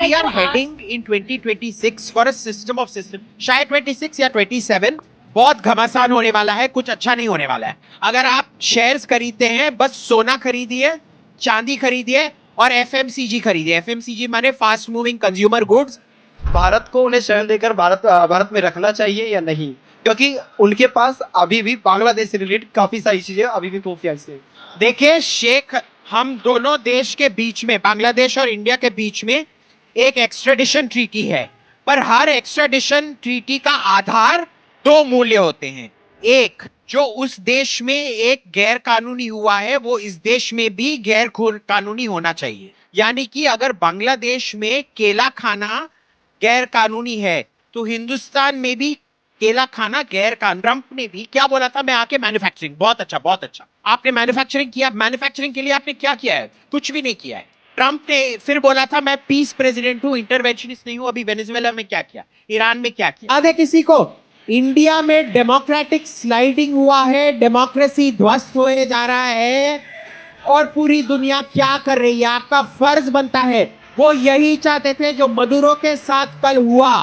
we are heading in 2026 for a system of system. शायद 26 या 27 बहुत घमासान होने वाला है, कुछ अच्छा नहीं होने वाला है. अगर आप शेयर्स खरीदते हैं, बस सोना खरीदिए, चांदी खरीदिए और एफएमसीजी खरीदिए. एफएमसीजी माने fast moving consumer goods. Bharat को उन्हें शेयर देकर भारत में रखना चाहिए या नहीं, क्योंकि उनके पास अभी भी बांग्लादेश से रिलेटेड काफी सारी चीजें अभी भी खुफिया से. देखिए शेख, हम दोनों देश के बीच में, बांग्लादेश और इंडिया के बीच में एक एक्स्ट्राडिशन ट्रीटी है, पर हर एक्स्ट्राडिशन ट्रीटी का आधार दो मूल्य होते हैं. एक, जो उस देश में एक गैर कानूनी हुआ है वो इस देश में भी गैर कानूनी होना चाहिए. यानी कि अगर बांग्लादेश में केला खाना गैर कानूनी है तो हिंदुस्तान में भी केला खाना गैर कानूनी. ट्रंप ने भी क्या बोला था, मैं आके मैन्युफैक्चरिंग. बहुत अच्छा, बहुत अच्छा. आपने मैन्युफैक्चरिंग किया. मैन्युफैक्चरिंग के लिए आपने क्या किया है? कुछ भी नहीं किया है. ट्रंप ने फिर बोला था मैं पीस प्रेसिडेंट हूं, इंटरवेंशनिस्ट नहीं हूं. अभी वेनेजुएला में क्या किया, ईरान में क्या किया? याद है किसी को? इंडिया में डेमोक्रेटिक स्लाइडिंग हुआ है, डेमोक्रेसी ध्वस्त होने जा रहा है और पूरी दुनिया क्या कर रही है? आपका फर्ज बनता है. वो यही चाहते थे जो मदुरो के साथ कल हुआ,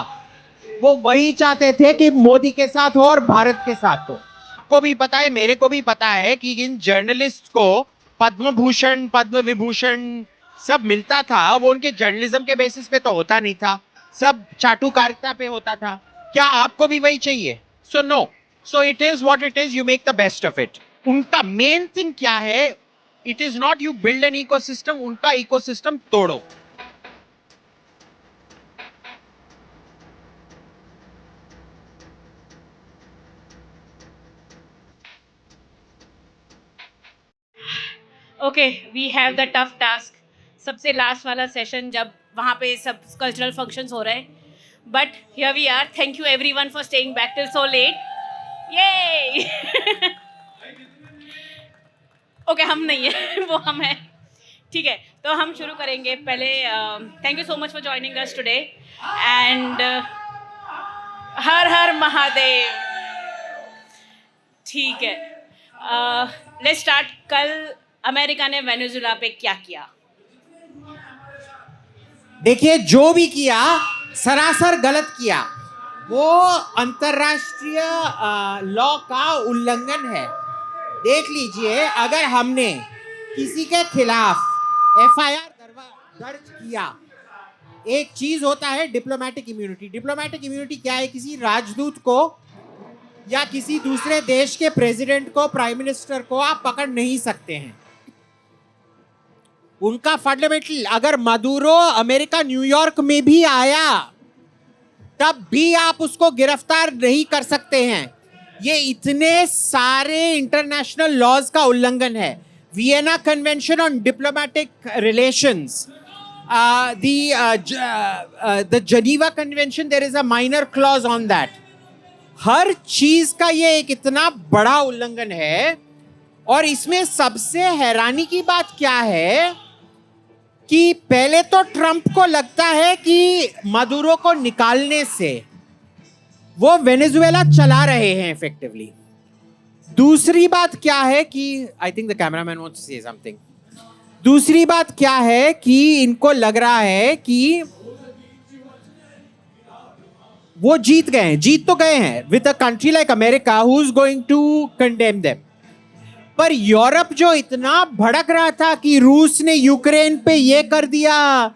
वो वही चाहते थे कि मोदी के साथ हो और भारत के साथ हो. आपको भी पता है, मेरे को भी पता है कि इन जर्नलिस्ट को पद्म भूषण, पद्म विभूषण सब मिलता था, वो उनके जर्नलिज्म के बेसिस पे तो होता नहीं था, सब चाटुकारिता पे होता था. क्या आपको भी वही चाहिए? So no. So it is what it is, you make the best of it. उनका मेन थिंग क्या है? It is not you build an ecosystem, उनका इकोसिस्टम तोड़ो. Okay, we have the tough task. सबसे लास्ट वाला session जब वहाँ पे सब कल्चरल फंक्शंस हो रहे हैं, but here we are. Thank you everyone for staying back till so late. ये ओके, हम नहीं है वो हम हैं. ठीक है, तो हम शुरू करेंगे. पहले thank you so much for joining us today and हर हर महादेव. ठीक है, लेट्स स्टार्ट. कल अमेरिका ने वेनेजुएला पे क्या किया? देखिए, जो भी किया सरासर गलत किया. वो अंतरराष्ट्रीय लॉ का उल्लंघन है. देख लीजिए, अगर हमने किसी के खिलाफ एफआईआर दर्ज किया, एक चीज होता है डिप्लोमेटिक इम्यूनिटी. डिप्लोमेटिक इम्यूनिटी क्या है? किसी राजदूत को या किसी दूसरे देश के प्रेसिडेंट को, प्राइम मिनिस्टर को आप पकड़ नहीं सकते हैं. उनका फंडामेंटल, अगर मदुरो अमेरिका न्यूयॉर्क में भी आया तब भी आप उसको गिरफ्तार नहीं कर सकते हैं. ये इतने सारे इंटरनेशनल लॉज का उल्लंघन है. Vienna convention on diplomatic relations, the Geneva convention, there is a minor clause on that. हर चीज का ये एक इतना बड़ा उल्लंघन है. और इसमें सबसे हैरानी की बात क्या है कि पहले तो ट्रंप को लगता है कि मदुरो को निकालने से वो वेनेजुएला चला रहे हैं इफेक्टिवली. दूसरी बात क्या है कि I think the cameraman wants to say something. दूसरी बात क्या है कि इनको लग रहा है कि वो जीत गए हैं. जीत तो गए हैं with a country like America who is going to condemn them. पर यूरोप जो इतना भड़क रहा था कि रूस ने यूक्रेन पे ये कर दिया,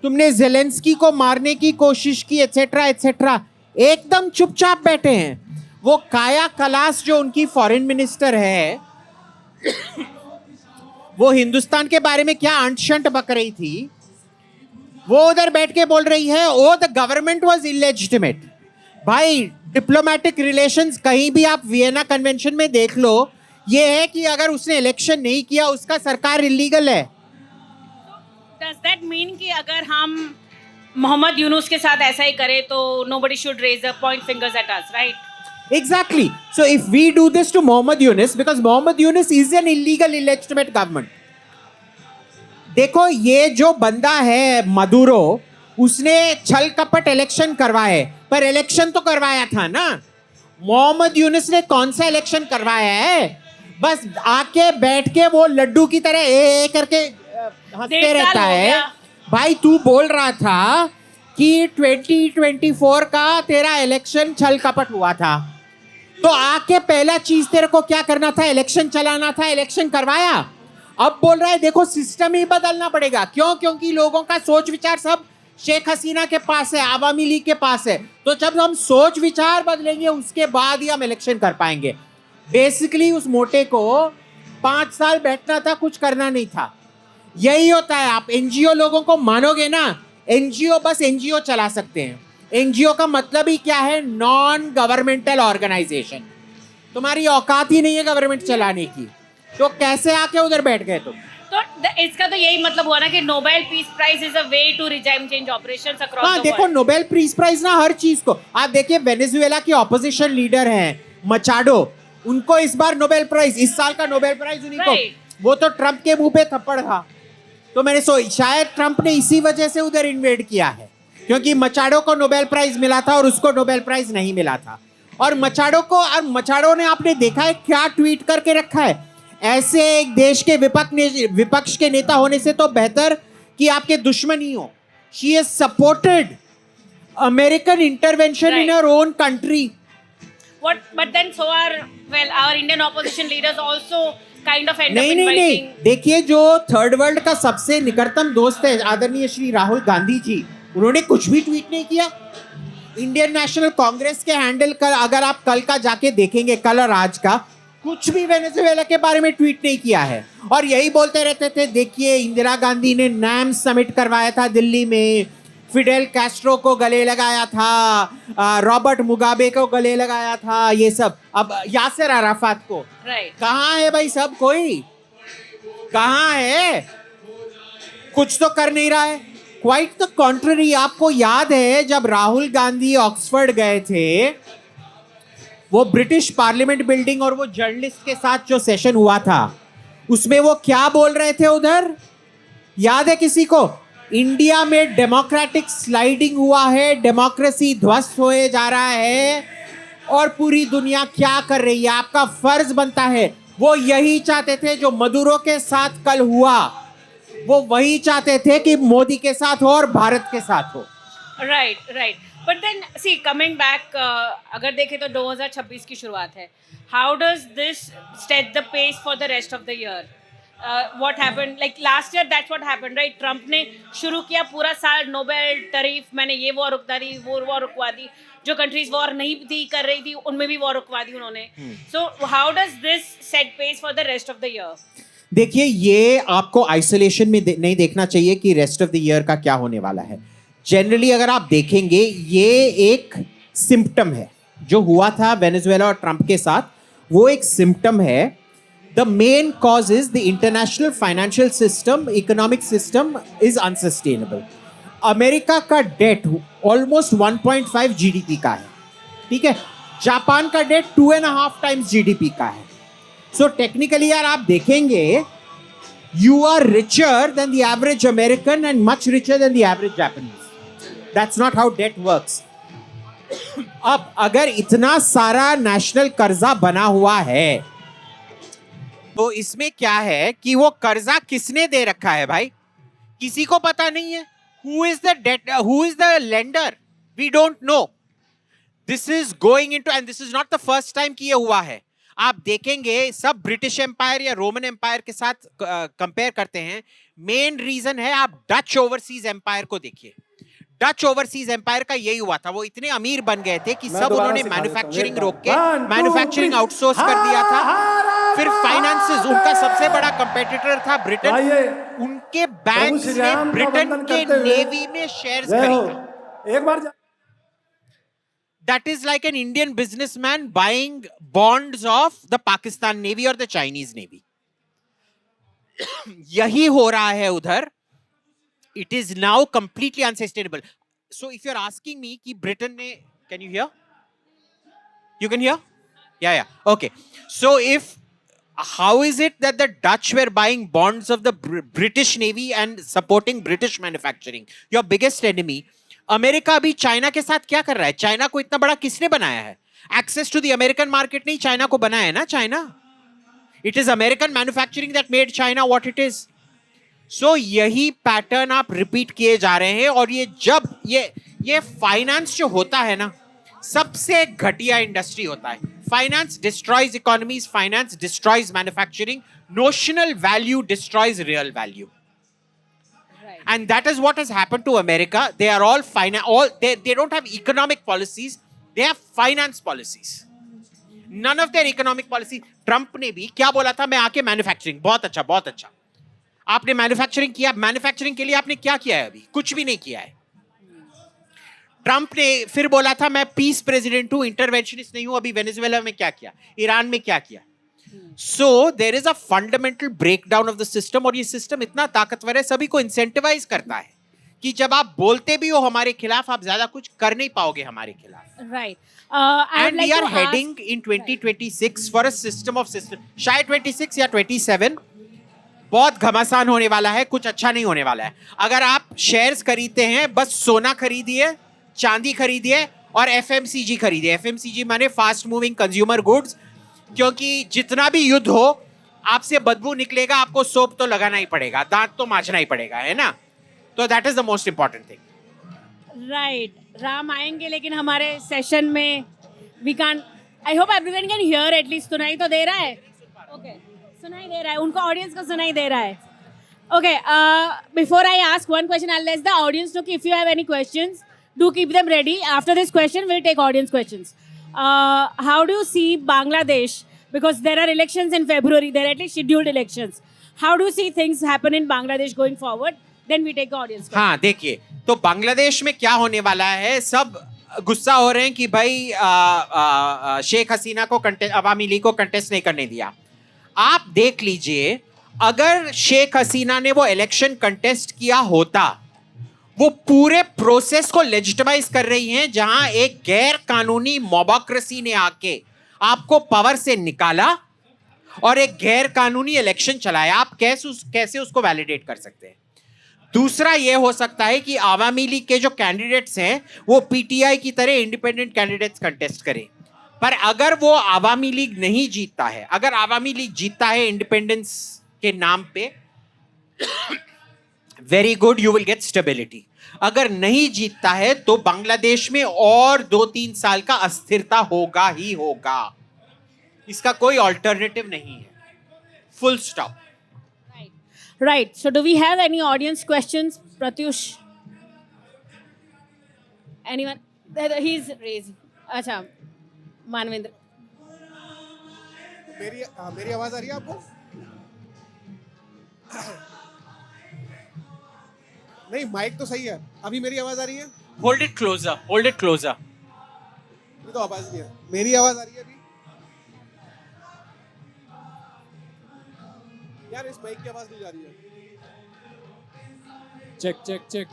तुमने जेलेंस्की को मारने की कोशिश की, एटसेट्रा एटसेट्रा, एकदम चुपचाप बैठे हैं. वो काया कलास जो उनकी फॉरेन मिनिस्टर है, वो हिंदुस्तान के बारे में क्या अंट-शंट बक रही थी, वो उधर बैठ के बोल रही है ओ द गवर्नमेंट वाज इलेजिटिमेट. भाई, डिप्लोमेटिक रिलेशंस कहीं भी आप वियना कन्वेंशन में देख लो, ये है कि अगर उसने इलेक्शन नहीं किया उसका सरकार इलीगल है. डज दैट मीन कि अगर हम मोहम्मद यूनुस के साथ ऐसा ही करें तो nobody should raise a point fingers at us, right? Exactly. So if we do this to Mohammad Yunus, because Mohammad Yunus is an illegal illegitimate government. देखो, ये जो बंदा है मदुरो, उसने छल कपट इलेक्शन करवाए, पर इलेक्शन तो करवाया था ना. मोहम्मद यूनुस ने कौन सा इलेक्शन करवाया है? बस आके बैठ के वो लड्डू की तरह ए करके हंसते रहता है भाई तू बोल रहा था कि 2024 का तेरा इलेक्शन छल कपट हुआ था, तो आके पहला चीज तेरे को क्या करना था? इलेक्शन चलाना था, इलेक्शन करवाया। अब बोल रहा है देखो सिस्टम ही बदलना पड़ेगा। क्यों? क्योंकि लोगों का सोच विचार सब शेख हसीना के पास है, आवामी लीग के पास है। तो जब हम सोच विचार बदलेंगे उसके बाद ही हम इलेक्शन कर पाएंगे। बेसिकली उस मोटे को 5 साल बैठना था, कुछ करना नहीं था। यही होता है। आप एनजीओ लोगों को मानोगे ना, एनजीओ बस एनजीओ चला सकते हैं। एनजीओ का मतलब ही क्या है? Non governmental organisation. तुम्हारी औकात ही नहीं है गवर्नमेंट चलाने की, तो कैसे आके उधर बैठ गए तुम? तो इसका तो यही मतलब हुआ ना कि Nobel peace prize is a way to regime change operations across हाँ द देखो, नोबेल पीस प्राइज ना हर चीज को। आप देखिए वेनेजुएला की ऑपोजिशन लीडर हैं मचाडो, उनको इस बार नोबेल प्राइज, इस साल का नोबेल प्राइज उन्हीं को। वो तो ट्रम्प के मुंह पे थप्पड़ था। तो मैंने शायद ट्रम्प ने इसी वजह से उधर इन्वेड किया है, क्योंकि मचाडो को नोबेल प्राइज मिला था और उसको नोबेल प्राइज नहीं मिला था। और मचाडो ने आपने देखा है क्या ट्वीट करके रखा है? ऐसे एक देश के विपक्ष के नेता होने से तो बेहतर कि आपके दुश्मन ही हो। She has supported American intervention in her own country. but then so are our Indian opposition leaders also kind of end up नहीं, inviting. देखिए जो थर्ड वर्ल्ड का सबसे निकटतम दोस्त है आदरणीय श्री राहुल गांधी जी, उन्होंने कुछ भी ट्वीट नहीं किया। इंडियन नेशनल कांग्रेस के हैंडल कर अगर आप कल का जाके देखेंगे, कल और आज का, कुछ भी वेनेजुएला के बारे में ट्वीट नहीं किया है। और यही बोलते रहते थे देखिए इंदिरा गांधी ने नैम समिट करवाया था दिल्ली में, फिडेल कैस्ट्रो को गले लगाया था, रॉबर्ट मुगाबे को गले लगाया था, ये सब। अब यासिर अराफात को। Right. कहाँ है भाई सब? कोई कहाँ है? कुछ तो कर नहीं रहा है। Quite the contrary. आपको याद है जब राहुल गांधी ऑक्सफोर्ड गए थे, वो ब्रिटिश पार्लियामेंट बिल्डिंग और वो जर्नलिस्ट के साथ जो सेशन हुआ था, उसमें वो क्या बोल रहे थे उधर? याद है किसी को? इंडिया में डेमोक्रेटिक स्लाइडिंग हुआ है, डेमोक्रेसी ध्वस्त होए जा रहा है और पूरी दुनिया क्या कर रही है, आपका फर्ज बनता है। वो यही चाहते थे जो मदुरो के साथ कल हुआ, वो वही चाहते थे कि मोदी के साथ हो और भारत के साथ हो। Right. But then see, coming back, अगर देखें तो 2026 की शुरुआत है. How does this set the pace for the rest of the year? What happened? Like last year, that's what happened, right? Trump ने शुरू किया पूरा साल नोबेल टैरिफ, मैंने ये वॉर रुकवा दी, वो वॉर रुकवा दी, जो कंट्रीज वॉर नहीं थी कर रही थी उनमें भी वॉर रुकवा दी उन्होंने. So how does this set pace for the rest of the year? देखिए ये आपको आइसोलेशन में नहीं देखना चाहिए कि रेस्ट ऑफ द ईयर का क्या होने वाला है। जनरली अगर आप देखेंगे ये एक सिम्पटम है, जो हुआ था वेनेजुएला और ट्रम्प के साथ, वो एक सिम्पटम है। The main cause is the international financial system, economic system is unsustainable. America का डेट ऑलमोस्ट 1.5 जीडीपी का है, ठीक है। जापान का डेट 2.5 टाइम्स जीडीपी का है। सो टेक्निकली यार आप देखेंगे, you are richer than the average American and much richer than the average Japanese. That's not how that works. अब अगर इतना सारा नेशनल कर्जा बना हुआ है, तो इसमें क्या है कि वो कर्जा किसने दे रखा है भाई? किसी को पता नहीं है। Who is the debt? Who is the lender? We don't know. This is going into, and this is not the first time कि ये हुआ है। आप देखेंगे सब ब्रिटिश एम्पायर या रोमन एम्पायर के साथ कंपेयर करते हैं। मेन रीजन है, आप डच ओवरसीज एम्पायर को देखिए। डच ओवरसीज एम्पायर का यही हुआ था, वो इतने अमीर बन गए थे कि सब उन्होंने मैन्युफैक्चरिंग रोक के मैन्युफैक्चरिंग आउटसोर्स कर दिया था। फिर फाइनेंसेस, उनका सबसे बड़ा कंपेटिटर था ब्रिटेन, उनके बैंक्स ने ब्रिटेन के नेवी में शेयर्स खरीदा। एक बार That is like an Indian businessman buying bonds of the Pakistan Navy or the Chinese Navy. यही हो रहा है उधर. It is now completely unsustainable. So if you're asking me कि Britain ने, can you hear? You can hear? Yeah. Okay. So how is it that the Dutch were buying bonds of the British Navy and supporting British manufacturing? Your biggest enemy. America भी China के साथ क्या कर रहा है? China को इतना बड़ा किसने बनाया है? Access to the American market नहीं चाइना को बनाया है ना China. It is American manufacturing that made China what it is. So यही पैटर्न आप रिपीट किए जा रहे हैं, और ये जब ये फाइनेंस जो होता है ना, सबसे घटिया इंडस्ट्री होता है. Finance destroys economies, finance destroys manufacturing, notional value destroys real value. And that is what has happened to America. They are all they don't have economic policies, they have finance policies. None of their economic policy. Trump ने भी क्या बोला था, मैं आके manufacturing, बहुत अच्छा बहुत अच्छा. आपने मैन्युफैक्चरिंग किया, मैन्युफैक्चरिंग के लिए आपने क्या किया है? अभी कुछ भी नहीं किया है. ट्रंप ने फिर बोला था मैं पीस प्रेसिडेंट हूं, इंटरवेंशनिस्ट नहीं हूं. अभी वेनेजुएला में क्या किया, ईरान में क्या किया? So there is a fundamental breakdown of the system, और ये सिस्टम इतना ताकतवर है, सभी को इंसेंटिवाइज करता है कि जब आप बोलते भी हो हमारे खिलाफ, आप ज्यादा कुछ कर नहीं पाओगे हमारे खिलाफ. Right. And we are heading in 2026 for a system of system. शायद 26 या 27 बहुत घमासान होने वाला है, कुछ अच्छा नहीं होने वाला है. अगर आप शेयर्स खरीदते हैं, बस सोना खरीदिए, चांदी खरीदिए और एफएमसीजी खरीदिए. एफएमसीजी माने फास्ट मूविंग कंज्यूमर गुड्स, क्योंकि जितना भी युद्ध हो, आपसे बदबू निकलेगा, आपको सोप तो लगाना ही पड़ेगा, दांत तो मांझना ही पड़ेगा, है ना? तो that is the most important thing. Right. Ram आएंगे, लेकिन हमारे सेशन में we can, I hope everyone can hear at least. सुनाई तो दे रहा है? ओके, सुनाई दे रहा है, उनको ऑडियंस को सुनाई दे रहा है. Okay, before I ask one question, I let the audience know कि if you have any questions, do keep them ready. After this question, we'll take audience questions. How do you see Bangladesh? Because there are elections in February, there are at least scheduled elections. How do you see things happen in Bangladesh going forward? Then we take the audience questions. हाँ, देखिए, तो बांग्लादेश में क्या होने वाला है, सब गुस्सा हो रहे हैं कि भाई शेख हसीना को अवामी लीग को कंटेस्ट नहीं करने दिया. आप देख लीजिए, अगर शेख हसीना ने वो इलेक्शन कंटेस्ट किया होता, वो पूरे प्रोसेस को लेजिटिमाइज कर रही हैं, जहां एक गैर कानूनी मोबोक्रेसी ने आके आपको पावर से निकाला और एक गैर कानूनी इलेक्शन चलाया. आप कैसे उसको वैलिडेट कर सकते हैं? दूसरा ये हो सकता है कि आवामी लीग के जो कैंडिडेट्स हैं, वो पीटीआई की तरह इंडिपेंडेंट कैंडिडेट्स कंटेस्ट करें. पर अगर वो आवामी लीग नहीं जीतता है, अगर आवामी लीग जीतता है इंडिपेंडेंस के नाम पे, very good, you will get stability. अगर नहीं जीतता है तो बांग्लादेश में और 2-3 साल का अस्थिरता होगा ही होगा. इसका कोई ऑल्टरनेटिव नहीं है. Full stop. Right. So do we have any audience questions? Pratyush? Anyone? He's raised. अच्छा, मानवेंद्र. मेरी आवाज आ रही है आपको? नहीं, माइक तो सही है. अभी मेरी आवाज आ रही है? Hold it closer, hold it closer. ये तो आवाज नहीं है. मेरी आवाज आ रही है अभी? यार, इस माइक की आवाज नहीं जा रही है. Check check check.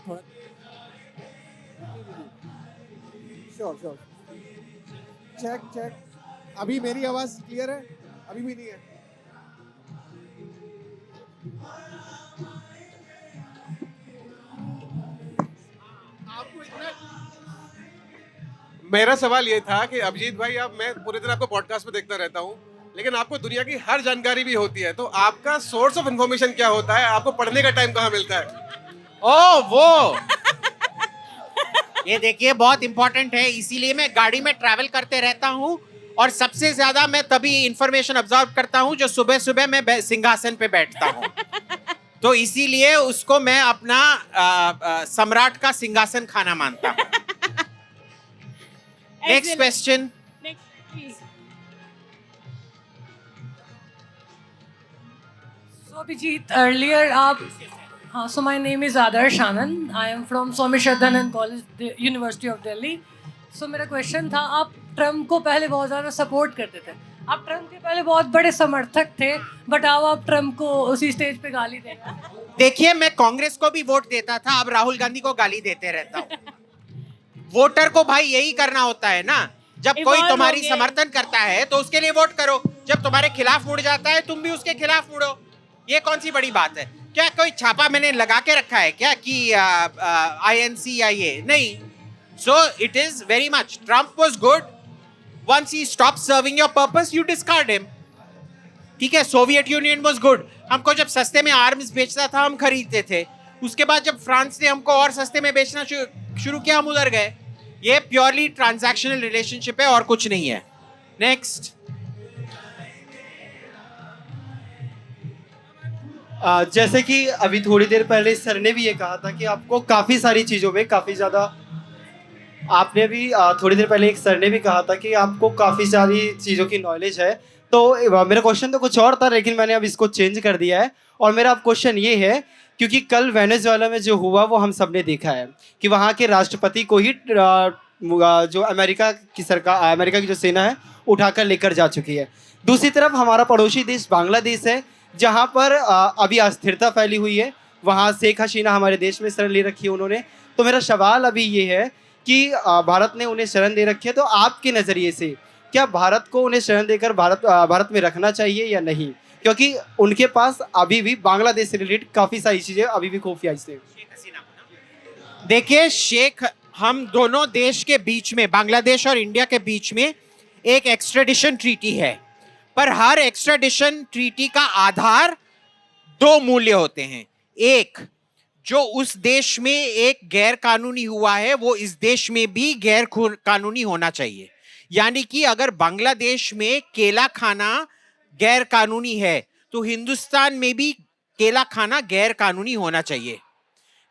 Sure. Check check. अभी मेरी आवाज क्लियर है? अभी भी नहीं है. मेरा सवाल ये था कि अभिजीत भाई, आप, मैं पूरे दिन आपको पॉडकास्ट में देखता रहता हूँ, लेकिन आपको दुनिया की हर जानकारी भी होती है, तो आपका सोर्स ऑफ इंफॉर्मेशन क्या होता है? आपको पढ़ने का टाइम कहाँ मिलता है? ओ वो ये देखिए, बहुत इंपॉर्टेंट है. इसीलिए मैं गाड़ी में ट्रैवल करते रहता हूँ, और सबसे ज्यादा मैं तभी इंफॉर्मेशन ऑब्जर्व करता हूँ जो सुबह सुबह मैं सिंहासन पे बैठता हूँ. तो इसीलिए उसको मैं अपना सम्राट का सिंहासन खाना मानता हूँ. Next question. Next, please. So Abhijit, earlier so my name is Adarsh Anand. I am from Swami Shraddhanand College, the University of Delhi. So मेरा क्वेश्चन था, आप ट्रम्प को पहले बहुत ज़्यादा सपोर्ट करते थे, आप ट्रम्प के पहले बहुत बड़े समर्थक थे, बट अब आप ट्रम्प को उसी स्टेज पे गाली दे रहे हैं. देखिए, मैं कांग्रेस को भी वोट देता था, अब राहुल गांधी को गाली देते रहता हूँ. वोटर को भाई यही करना होता है ना. जब कोई तुम्हारी समर्थन करता है तो उसके लिए वोट करो, जब तुम्हारे खिलाफ मुड़ जाता है तुम भी उसके खिलाफ मुड़ो. ये कौन सी बड़ी बात है? क्या कोई छापा मैंने लगा के रखा है क्या कि INC या ये? नहीं. सो it is very much, Trump was good. Once he stops serving your purpose, you discard him. ठीक है, सोवियत यूनियन वाज गुड, हमको जब सस्ते में आर्म्स बेचता था हम खरीदते थे, उसके बाद जब फ्रांस ने हमको और सस्ते में बेचना शुरू किया हम उधर गए। ये प्योरली ट्रांजैक्शनल रिलेशनशिप है और कुछ नहीं है। नेक्स्ट। जैसे कि अभी थोड़ी देर पहले सर ने भी ये कहा था कि आपको काफ़ी सारी चीज़ों में काफ़ी ज़्यादा, आपने भी थोड़ी देर पहले एक सर ने भी कहा था कि आपको काफ़ी सारी चीज़ों की नॉलेज है। तो मेरा क्वेश्चन तो कुछ और था, लेकिन मैंने अब इसको चेंज कर दिया है। और मेरा अब क्वेश्चन ये है, क्योंकि कल वेनेजुएला में जो हुआ वो हम सब ने देखा है कि वहाँ के राष्ट्रपति को ही जो अमेरिका की सरकार, अमेरिका की जो सेना है उठाकर लेकर जा चुकी है। दूसरी तरफ हमारा पड़ोसी देश बांग्लादेश है, जहाँ पर अभी अस्थिरता फैली हुई है। वहाँ शेख हसीना हमारे देश में शरण ले रखी है उन्होंने। तो मेरा सवाल अभी ये है कि भारत ने उन्हें शरण दे रखी है, तो आपके नज़रिए से क्या भारत को उन्हें शरण देकर भारत में रखना चाहिए या नहीं? क्योंकि उनके पास अभी भी बांग्लादेश से रिलेटेड काफ़ी सारी चीज़ें अभी भी खुफिया से। देखिए शेख, हम दोनों देश के बीच में, बांग्लादेश और इंडिया के बीच में एक एक्स्ट्रेडिशन ट्रीटी है, पर हर एक्स्ट्रेडिशन ट्रीटी का आधार दो मूल्य होते हैं। एक, जो उस देश में एक गैर कानूनी हुआ है वो इस देश में भी गैर कानूनी होना चाहिए। यानी कि अगर बांग्लादेश में केला खाना गैर कानूनी है तो हिंदुस्तान में भी केला खाना गैर कानूनी होना चाहिए,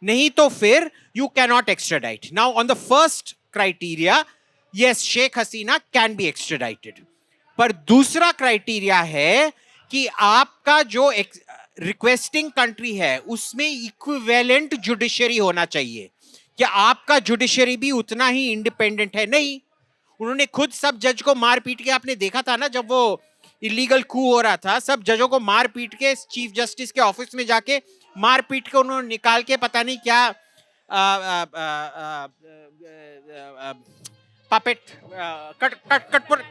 नहीं तो फिर you cannot extradite. Now on the first criteria, yes, Sheikh Hasina can be extradited, पर दूसरा क्राइटेरिया है कि आपका जो रिक्वेस्टिंग कंट्री है उसमें इक्विवेलेंट जुडिशरी होना चाहिए। क्या आपका जुडिशरी भी उतना ही इंडिपेंडेंट है? नहीं, उन्होंने खुद सब जज को मार पीट के, आपने देखा था ना जब वो इलीगल कू हो रहा था, सब जजों को मार पीट के चीफ जस्टिस के ऑफिस में जाके मार पीट के उन्होंने निकाल के पता नहीं क्या पपेट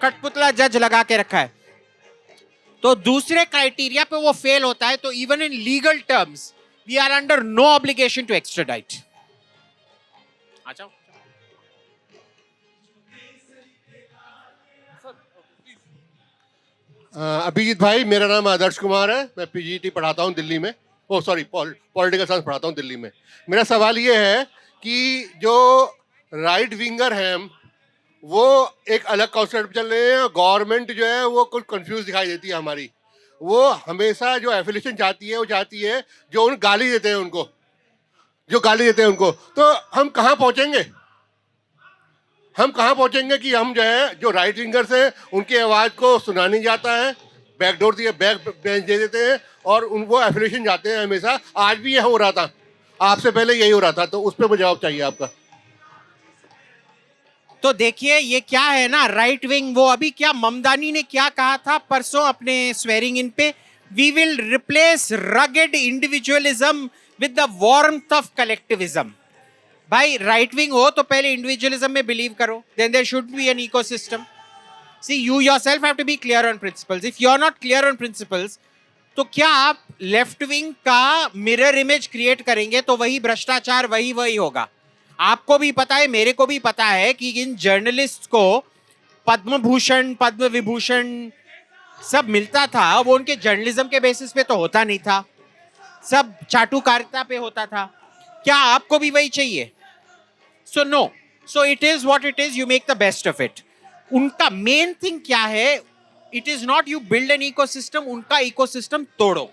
कठपुतला जज लगा के रखा है। तो दूसरे क्राइटेरिया पे वो फेल होता है, तो even in legal terms we are under no obligation to extradite. अच्छा, अभिजीत भाई, मेरा नाम आदर्श कुमार है, मैं पीजीटी पढ़ाता हूँ दिल्ली में। ओ सॉरी, पॉलिटिकल साइंस पढ़ाता हूँ दिल्ली में। मेरा सवाल ये है कि जो राइट विंगर हैं वो एक अलग कॉन्सेप्ट चल रहे हैं, गवर्नमेंट जो है वो कुछ कंफ्यूज दिखाई देती है हमारी। वो हमेशा जो एफिलिएशन चाहती है वो चाहती है जो उन गाली देते हैं उनको, जो गाली देते हैं उनको। तो हम कहाँ पहुँचेंगे? हम कहाँ पहुँचेंगे कि हम जो है जो राइट विंगर्स हैं उनकी आवाज़ को सुना नहीं जाता है, बैकडोर दिए बैक बेंच दे देते हैं और उनको एफिलिएशन जाते हैं हमेशा। आज भी यह हो रहा था, आपसे पहले यही हो रहा था, तो उस पर मुझे जवाब चाहिए आपका। तो देखिए ये क्या है ना, राइट विंग, वो अभी क्या ममदानी ने क्या कहा था परसों अपने स्वेरिंग इन पे, we will replace rugged individualism with the warmth of collectivism. भाई राइट विंग हो तो पहले इंडिविजुअलिज्म में बिलीव करो, then there should be an ecosystem. See you yourself have to be clear on principles. If you are not clear on principles तो क्या आप left wing का मिरर इमेज क्रिएट करेंगे तो वही भ्रष्टाचार वही होगा। आपको भी पता है, मेरे को भी पता है कि इन जर्नलिस्ट को पद्म भूषण पद्म विभूषण सब मिलता था, वो उनके जर्नलिज्म के बेसिस पे तो होता नहीं था, सब चाटुकारिता पे होता था। क्या आपको भी वही चाहिए? So no, so it is what it is, you make the best of it. उनका मेन थिंग क्या है, it is not you build an ecosystem, उनका इकोसिस्टम तोड़ो।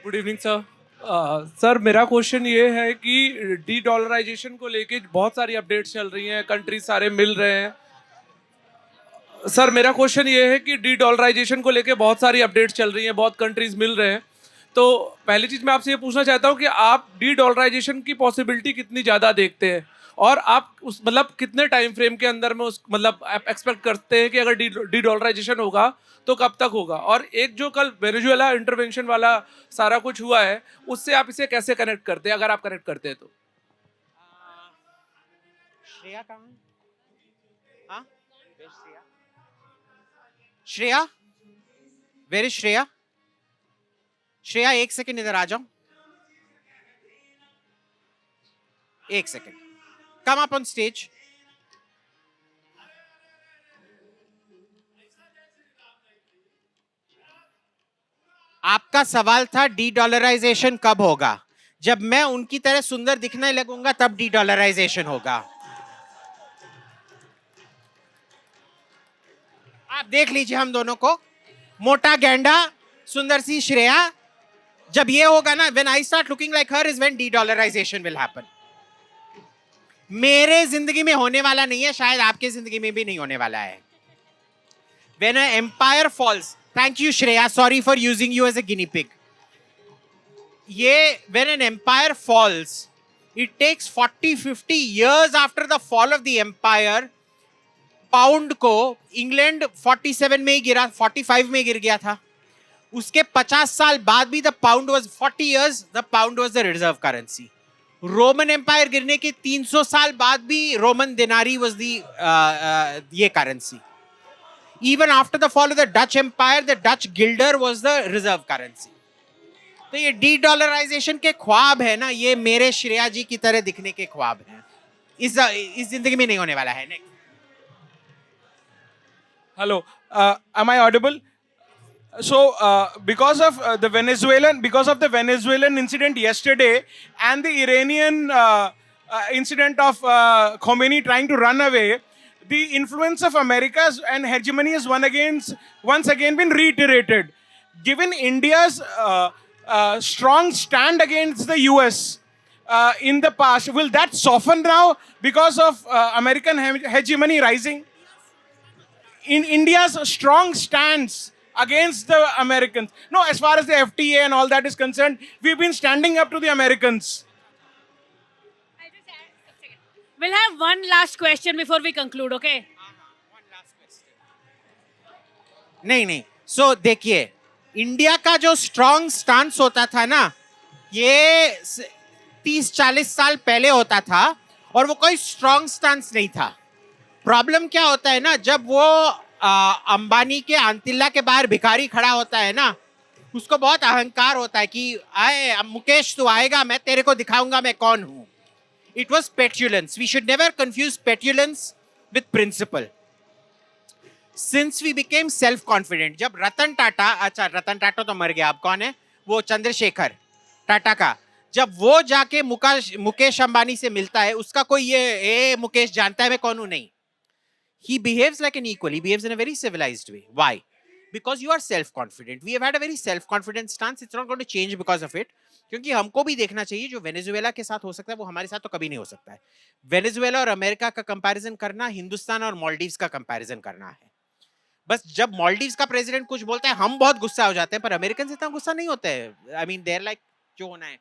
Good evening sir. सर मेरा क्वेश्चन ये है कि डी डॉलराइजेशन को लेके बहुत सारी अपडेट्स चल रही हैं, कंट्रीज सारे मिल रहे हैं। सर मेरा क्वेश्चन ये है कि डी डॉलराइजेशन को लेके बहुत सारी अपडेट्स चल रही हैं, बहुत कंट्रीज मिल रहे हैं। तो पहली चीज़ मैं आपसे ये पूछना चाहता हूँ कि आप डी डॉलराइजेशन की पॉसिबिलिटी कितनी ज़्यादा देखते हैं, और आप उस मतलब कितने टाइम फ्रेम के अंदर में उस मतलब आप एक्सपेक्ट करते हैं कि अगर डी डॉलराइजेशन होगा तो कब तक होगा? और एक जो कल वेनेजुएला इंटरवेंशन वाला सारा कुछ हुआ है उससे आप इसे कैसे कनेक्ट करते हैं, अगर आप कनेक्ट करते हैं तो? श्रेया कहाँ है? हाँ? Shreya, where is Shreya? श्रेया एक सेकंड इधर आ जाओ, एक second, come up on stage. आपका सवाल था डी डॉलराइजेशन कब होगा? जब मैं उनकी तरह सुंदर दिखने लगूंगा तब डी डॉलराइजेशन होगा। आप देख लीजिए हम दोनों को, मोटा गैंडा, सुंदर सी श्रेया, जब ये होगा ना, when I start looking like her is when de-dollarization will happen. मेरे जिंदगी में होने वाला नहीं है, शायद आपके जिंदगी में भी नहीं होने वाला है। When an empire falls, thank you Shreya, sorry for using you as a guinea pig. ये when an empire falls, it takes 40-50 years after the fall of the empire. Pound को इंग्लैंड 47 में ही गिरा, 45 में गिर गया था। उसके 50 साल बाद भी the pound was 40 years the pound was the reserve currency. Roman empire गिरने के 300 साल बाद भी रोमन दिनारी वाज द ये currency. Even after the fall of the Dutch empire the Dutch guilder was the reserve currency. तो ये D dollarisation के ख्वाब है ना, ये मेरे श्रेया जी की तरह दिखने के ख्वाब हैं। इस जिंदगी में नहीं होने वाला है। Next. Hello, am I audible? So, because of the Venezuelan incident yesterday and the Iranian incident of Khomeini trying to run away, the influence of America's and hegemony has once again been reiterated. Given India's strong stand against the US in the past, will that soften now because of American hegemony rising? In India's strong stance against the Americans. No, as far as the FTA and all that is concerned, we've been standing up to the Americans. We'll have one last question before we conclude, okay? नहीं, सो देखिए, India का जो strong stance होता था ना, ये 30-40 साल पहले होता था और वो कोई स्ट्रॉन्ग स्टांस नहीं था। प्रॉब्लम क्या होता है ना, जब वो अंबानी के आंतिल्ला के बाहर भिखारी खड़ा होता है ना, उसको बहुत अहंकार होता है कि आए मुकेश तू आएगा, मैं तेरे को दिखाऊंगा मैं कौन हूं। It was petulance. We should never confuse petulance with principle. Since we became self confident, जब रतन टाटा तो मर गया, अब कौन है वो, चंद्रशेखर टाटा का, जब वो जाके मुकेश अंबानी से मिलता है, उसका कोई ये मुकेश जानता है मैं कौन हूं? नहीं। He behaves like an equal. He behaves in a very civilized way. Why? Because you are self-confident. We have had a very self-confident stance. It's not going to change because of it. क्योंकि हमको भी देखना चाहिए जो Venezuela के साथ हो सकता है वो हमारे साथ तो कभी नहीं हो सकता है। वेनेजुएला और अमेरिका का कंपैरिजन करना हिंदुस्तान और मालदीव्स का कंपैरिजन करना है। बस जब मालदीव्स का प्रेसिडेंट कुछ बोलता है हम बहुत गुस्सा हो जाते हैं, पर अमेरिकन से इतना गुस्सा नहीं होता है। आई मीन देयर लाइक जो होना है।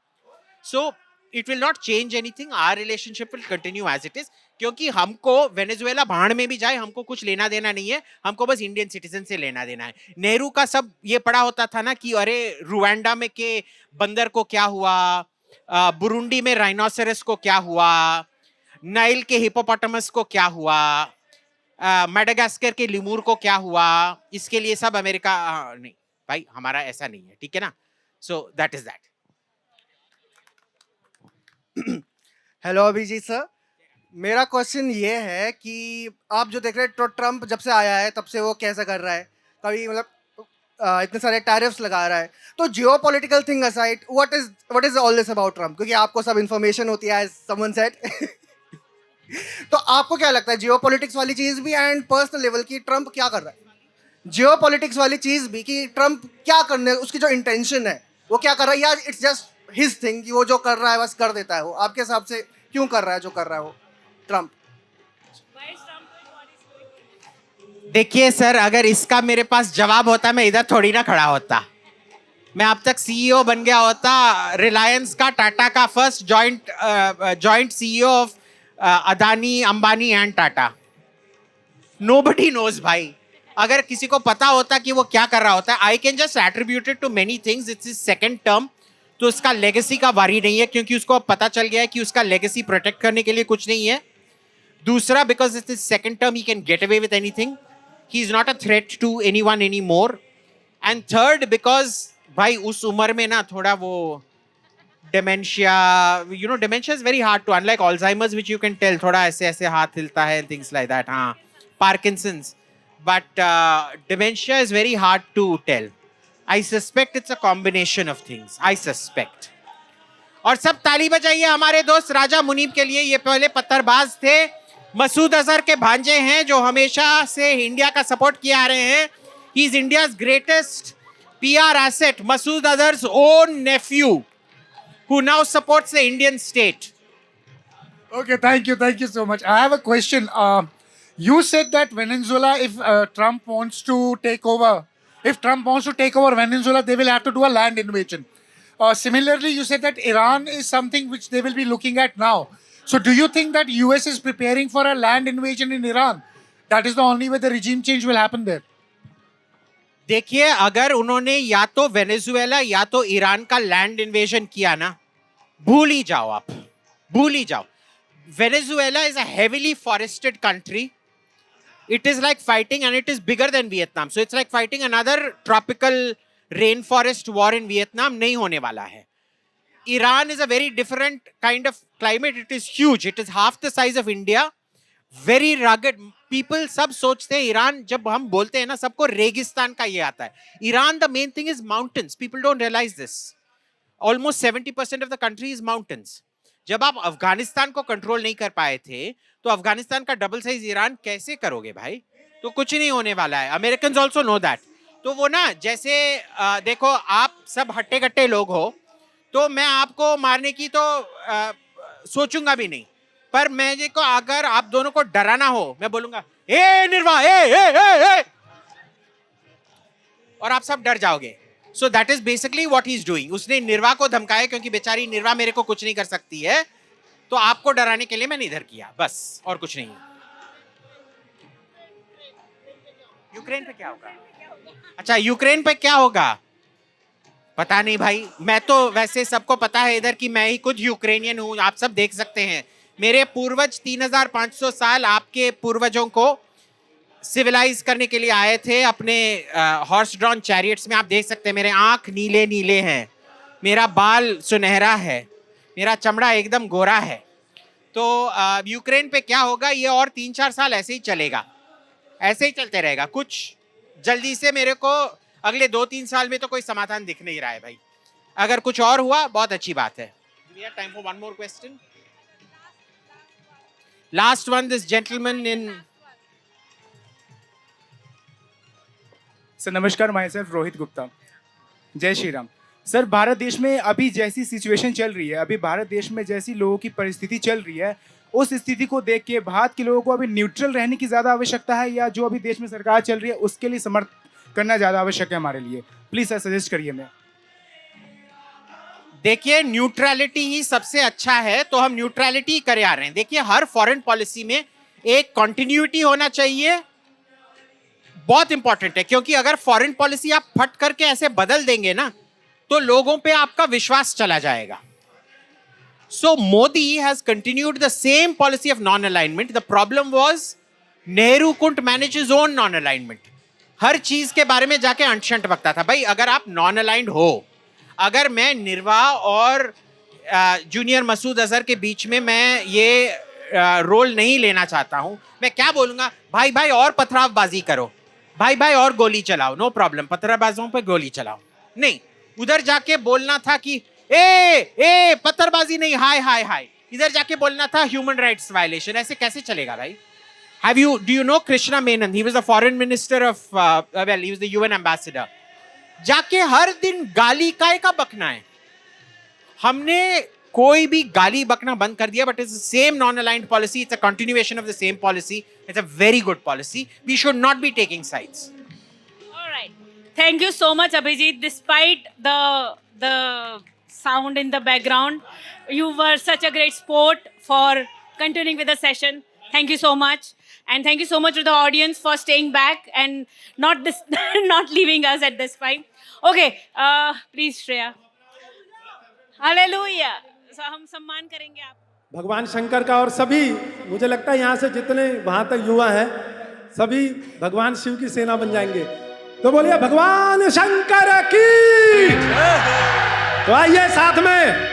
सो it will not change anything. Our relationship will continue as it is. क्योंकि हमको वेनेजुएला भाड़ में भी जाए हमको कुछ लेना देना नहीं है, हमको बस इंडियन सिटीजन से लेना देना है। नेहरू का सब ये पड़ा होता था ना कि अरे रुवांडा में के बंदर को क्या हुआ, बुरुंडी में राइनोसेरस को क्या हुआ, नाइल के हिपोपोटामस को क्या हुआ, मेडागास्कर के लिमूर को क्या हुआ, इसके लिए सब अमेरिका नहीं भाई, हमारा ऐसा नहीं है, ठीक है ना। So that is that. Hello Abhijit sir, मेरा क्वेश्चन ये है कि आप जो देख रहे हैं, तो ट्रम्प जब से आया है तब से वो कैसा कर रहा है, कभी मतलब इतने सारे टैरिफ्स लगा रहा है, तो जियो political thing aside, what is all this about Trump? क्योंकि आपको सब इन्फॉर्मेशन होती है एज समवन सेड तो आपको क्या लगता है जियो पॉलिटिक्स वाली चीज़ भी एंड पर्सनल लेवल की ट्रम्प क्या कर रहा है? जियो पॉलिटिक्स वाली चीज़ भी कि ट्रम्प क्या करने, उसकी जो इंटेंशन है वो क्या कर रहा है, या इट्स जस्ट हिज थिंग कि वो जो कर रहा है बस कर देता है? वो आपके हिसाब से क्यों कर रहा है जो कर रहा है वो ट्रम्प? देखिए सर, अगर इसका मेरे पास जवाब होता मैं इधर थोड़ी ना खड़ा होता। मैं अब तक सीईओ बन गया होता रिलायंस का, टाटा का, first joint CEO of Adani, Ambani and Tata. Nobody knows भाई। अगर किसी को पता होता कि वो क्या कर रहा होता है, I can just attributed to many things. It's his second term, तो उसका लेगेसी का वारी नहीं है, क्योंकि उसको अब पता चल गया है कि उसका लेगेसी प्रोटेक्ट करने के लिए कुछ नहीं है। दूसरा, because it's his second term, he can get away with anything, he is not a threat to anyone any more. And third, because भाई उस उम्र में ना थोड़ा वो dementia, you know, dementia is very hard to, unlike Alzheimer's which you can tell, थोड़ा ऐसे ऐसे हाथ हिलता है, थिंग्स लाइक दैट। हाँ, Parkinson's, but dementia is very hard to tell. I suspect it's a combination of things. I suspect. और सब ताली बजाइए हमारे दोस्त राजा मुनीब के लिए। ये पहले पत्थरबाज थे, मसूद अजहर के भांजे हैं जो हमेशा से इंडिया का सपोर्ट किए आ रहे हैं। He is India's greatest PR asset, Masood Azhar's own nephew, who now supports the Indian state. Okay, thank you so much. I have a question. You said that Venezuela, if Trump wants to take over Venezuela, they will have to do a land invasion. Similarly, you said that Iran is something which they will be looking at now. So do you think that US is preparing for a land invasion in Iran? That is the only way the regime change will happen there. देखिए, अगर उन्होंने या तो Venezuela या तो Iran का land invasion किया ना, भूल ही जाओ आप, भूल ही जाओ। Venezuela is a heavily forested country. It is like fighting, and it is bigger than Vietnam. So it's like fighting another tropical rainforest war in Vietnam. नहीं होने वाला है। Iran is a very different kind of climate. It is huge. It is half the size of India. Very rugged. People सब सोचते हैं Iran, जब हम बोलते हैं ना, सबको रेगिस्तान का ये आता है। Iran, the main thing is mountains. People don't realize this. Almost 70% of the country is mountains. जब आप अफगानिस्तान को कंट्रोल नहीं कर पाए थे, तो अफगानिस्तान का डबल साइज ईरान कैसे करोगे भाई? तो कुछ नहीं होने वाला है। Americans also know that. तो वो ना, जैसे देखो, आप सब हट्टे कट्टे लोग हो, तो मैं आपको मारने की तो सोचूंगा भी नहीं, पर मैं को अगर आप दोनों को डराना हो, मैं बोलूंगा ए निर्वा, ए, और आप सब डर जाओगे। सो that is basically what he is doing. उसने निर्वा को धमकाया क्योंकि बेचारी निर्वा मेरे को कुछ नहीं कर सकती है, तो आपको डराने के लिए मैंने इधर किया, बस, और कुछ नहीं। यूक्रेन पे क्या होगा? अच्छा, यूक्रेन पे क्या होगा पता नहीं भाई। मैं तो वैसे सबको पता है इधर कि मैं ही खुद यूक्रेनियन हूं, आप सब देख सकते हैं। मेरे पूर्वज 3500 साल आपके पूर्वजों को सिविलाइज करने के लिए आए थे अपने हॉर्स ड्रॉन चैरियट्स में। आप देख सकते हैं मेरे आंख नीले नीले हैं, मेरा बाल सुनहरा है, मेरा चमड़ा एकदम गोरा है। तो यूक्रेन पे क्या होगा, ये और 3-4 साल ऐसे ही चलेगा, ऐसे ही चलते रहेगा। कुछ जल्दी से मेरे को अगले 2-3 साल में तो कोई समाधान दिख नहीं रहा है भाई। अगर कुछ और हुआ बहुत अच्छी बात है। We have time for one more question. Last one, this gentleman in. Sir नमस्कार, माई सेल्फ रोहित गुप्ता। जय श्री राम। सर, भारत देश में अभी जैसी सिचुएशन चल रही है, अभी भारत देश में जैसी लोगों की परिस्थिति चल रही है, उस स्थिति को देख के भारत के लोगों को अभी न्यूट्रल रहने की ज़्यादा आवश्यकता है, या जो अभी देश में सरकार चल रही है उसके लिए समर्थन करना ज़्यादा आवश्यक है हमारे लिए? प्लीज़ सर सजेस्ट करिए। मैं देखिए, न्यूट्रलिटी ही सबसे अच्छा है, तो हम न्यूट्रलिटी करे आ रहे हैं। देखिए, हर फॉरेन पॉलिसी में एक कॉन्टिन्यूटी होना चाहिए, बहुत इंपॉर्टेंट है। क्योंकि अगर फॉरेन पॉलिसी आप फट करके ऐसे बदल देंगे ना, तो लोगों पे आपका विश्वास चला जाएगा। So Modi has continued the same policy of non alignment. The problem was Nehru couldn't manage his own non alignment. हर चीज के बारे में जाके अंट-शंट बकता था। भाई, अगर आप नॉन अलाइंड हो, अगर मैं निर्वा और जूनियर मसूद अजहर के बीच में मैं ये रोल नहीं लेना चाहता हूं, मैं क्या बोलूंगा? भाई भाई और पथरावबाजी करो, भाई भाई और गोली चलाओ, नो प्रॉब्लम, पत्थरबाजों पे गोली चलाओ। नहीं, उधर जाके बोलना था कि ए पत्थरबाजी नहीं, हाय हाय हाय। इधर जाके बोलना था ह्यूमन राइट्स वायलेशन। ऐसे कैसे चलेगा भाई? Do you know Krishna Menon? He was the foreign minister of, he was the UN ambassador. जाके हर दिन गाली काय का बकना है? हमने कोई भी गाली बकना बंद कर दिया, but it's the same non-aligned policy. It's a continuation of the same policy. It's a very good policy. We should not be taking sides. All right. Thank you so much, Abhijit. Despite the sound in the background, you were such a great sport for continuing with the session. Thank you so much. And thank you so much to the audience for staying back and not leaving us at this point. Okay, please Shreya. Hallelujah. So हम सम्मान करेंगे आप। भगवान शंकर का, और सभी, मुझे लगता है यहाँ से जितने वहाँ तक युवा हैं, सभी भगवान शिव की सेना बन जाएंगे। तो बोलिए भगवान शंकर की। तो आइए साथ में